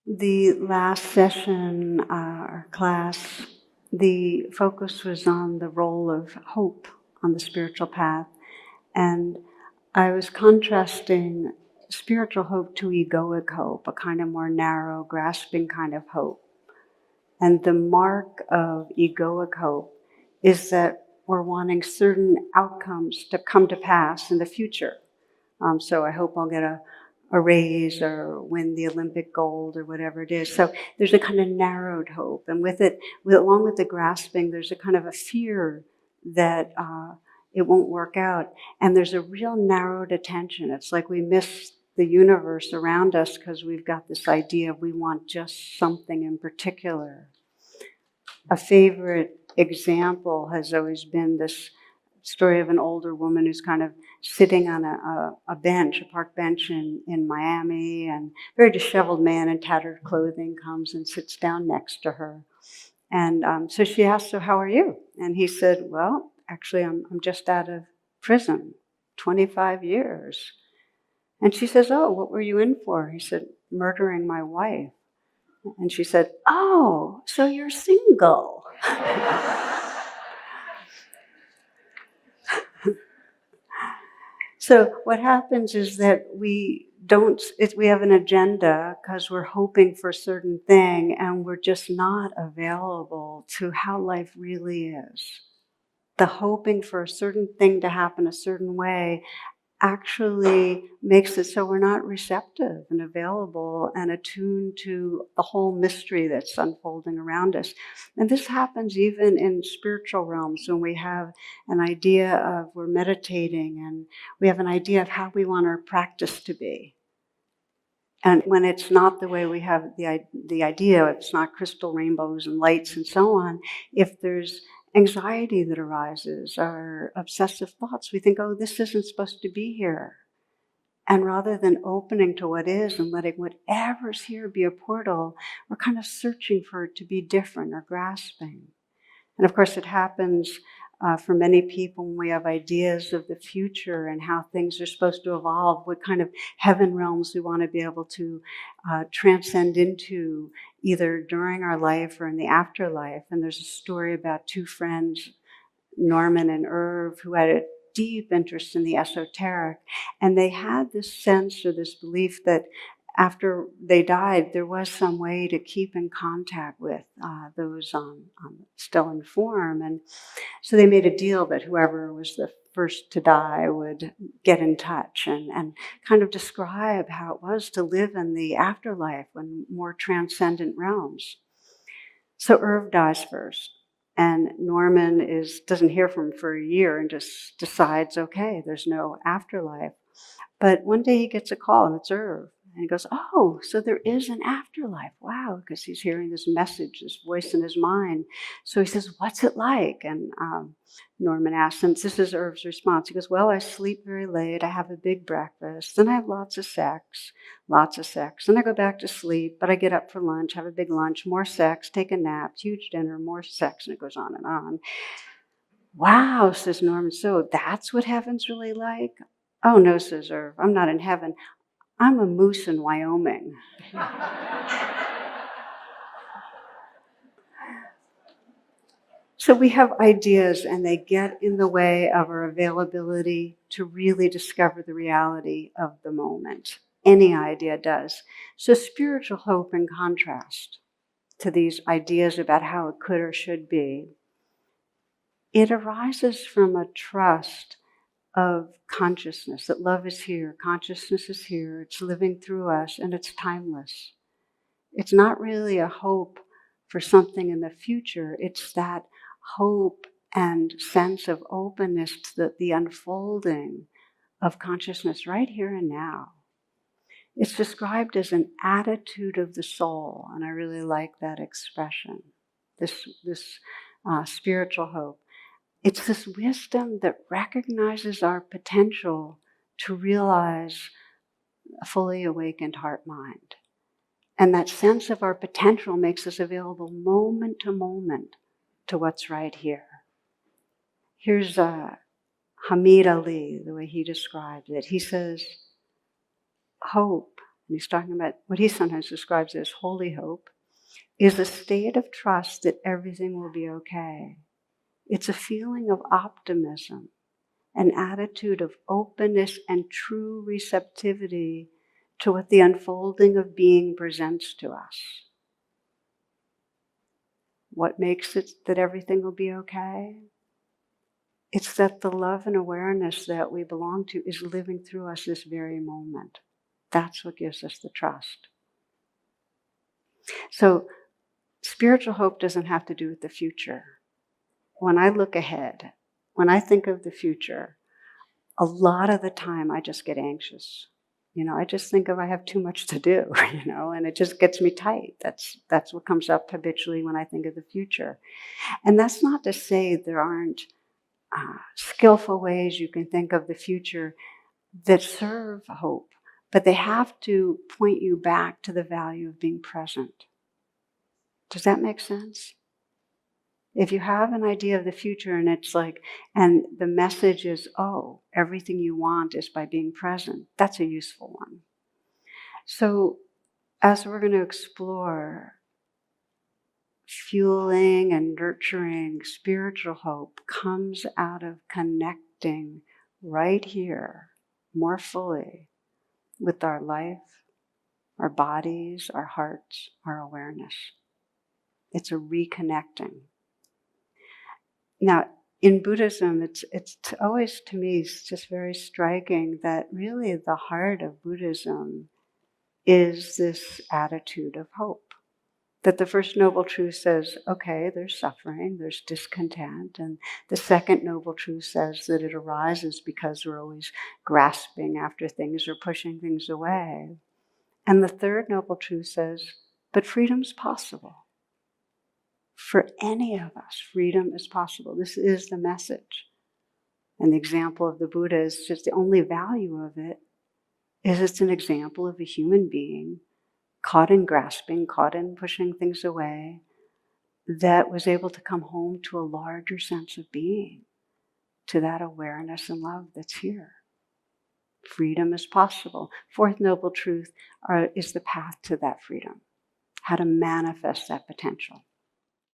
The last session, or class, the focus was on the role of hope on the spiritual path. And I was contrasting spiritual hope to egoic hope, a kind of more narrow, grasping kind of hope. And the mark of egoic hope is that we're wanting certain outcomes to come to pass in the future. So I hope I'll get a raise or win the Olympic gold or whatever it is. So there's a kind of narrowed hope. And with it, along with the grasping, there's a kind of a fear that it won't work out. And there's a real narrowed attention. It's like we miss the universe around us because we've got this idea of we want just something in particular. A favorite example has always been this story of an older woman who's kind of sitting on a bench, a park bench in Miami, and a very disheveled man in tattered clothing comes and sits down next to her. And so she asks, "So how are you?" And he said, "Well, actually, I'm just out of prison, 25 years. And she says, "Oh, what were you in for?" He said, "Murdering my wife." And she said, "Oh, so you're single." So what happens is that we have an agenda because we're hoping for a certain thing and we're just not available to how life really is. The hoping for a certain thing to happen a certain way actually makes it so we're not receptive and available and attuned to the whole mystery that's unfolding around us. And this happens even in spiritual realms when we have an idea of we're meditating and we have an idea of how we want our practice to be. And when it's not the way we have the idea, it's not crystal rainbows and lights and so on, if there's anxiety that arises or obsessive thoughts, we think, oh, this isn't supposed to be here. And rather than opening to what is and letting whatever's here be a portal, we're kind of searching for it to be different or grasping. And of course, it happens for many people when we have ideas of the future and how things are supposed to evolve, what kind of heaven realms we want to be able to transcend into either during our life or in the afterlife. And there's a story about two friends, Norman and Irv, who had a deep interest in the esoteric. And they had this sense or this belief that after they died, there was some way to keep in contact with those still in form. And so they made a deal that whoever was the first to die would get in touch and kind of describe how it was to live in the afterlife in more transcendent realms. So Irv dies first. And Norman doesn't hear from him for a year and just decides, okay, there's no afterlife. But one day he gets a call and it's Irv. And he goes, oh, so there is an afterlife. Wow, because he's hearing this message, this voice in his mind. So he says, what's it like? And Norman asks him, this is Irv's response. He goes, well, I sleep very late. I have a big breakfast. Then I have lots of sex. Then I go back to sleep, but I get up for lunch, have a big lunch, more sex, take a nap, huge dinner, more sex, and it goes on and on. Wow, says Norman, so that's what heaven's really like? Oh, no, says Irv, I'm not in heaven. I'm a moose in Wyoming. So we have ideas and they get in the way of our availability to really discover the reality of the moment. Any idea does. So spiritual hope, in contrast to these ideas about how it could or should be, it arises from a trust of consciousness, that love is here, consciousness is here, it's living through us, and it's timeless. It's not really a hope for something in the future, it's that hope and sense of openness to the unfolding of consciousness right here and now. It's described as an attitude of the soul, and I really like that expression, this spiritual hope. It's this wisdom that recognizes our potential to realize a fully awakened heart-mind. And that sense of our potential makes us available moment to moment to what's right here. Here's Hamid Ali, the way he describes it. He says, hope and he's talking about what he sometimes describes as holy hope, is a state of trust that everything will be okay. It's a feeling of optimism, an attitude of openness and true receptivity to what the unfolding of being presents to us. What makes it that everything will be okay? It's that the love and awareness that we belong to is living through us this very moment. That's what gives us the trust. So spiritual hope doesn't have to do with the future. When I look ahead, when I think of the future, a lot of the time I just get anxious. I just think of I have too much to do, and it just gets me tight. That's what comes up habitually when I think of the future. And that's not to say there aren't skillful ways you can think of the future that serve hope, but they have to point you back to the value of being present. Does that make sense? If you have an idea of the future and it's like, and the message is, oh, everything you want is by being present, that's a useful one. So as we're going to explore fueling and nurturing spiritual hope comes out of connecting right here more fully with our life, our bodies, our hearts, our awareness. It's a reconnecting. Now, in Buddhism, it's always, to me, it's just very striking that really the heart of Buddhism is this attitude of hope. That the first noble truth says, okay, there's suffering, there's discontent. And the second noble truth says that it arises because we're always grasping after things or pushing things away. And the third noble truth says, but freedom's possible. For any of us, freedom is possible. This is the message. And the example of the Buddha is just the only value of it is it's an example of a human being caught in grasping, caught in pushing things away, that was able to come home to a larger sense of being, to that awareness and love that's here. Freedom is possible. Fourth noble truth is the path to that freedom, how to manifest that potential.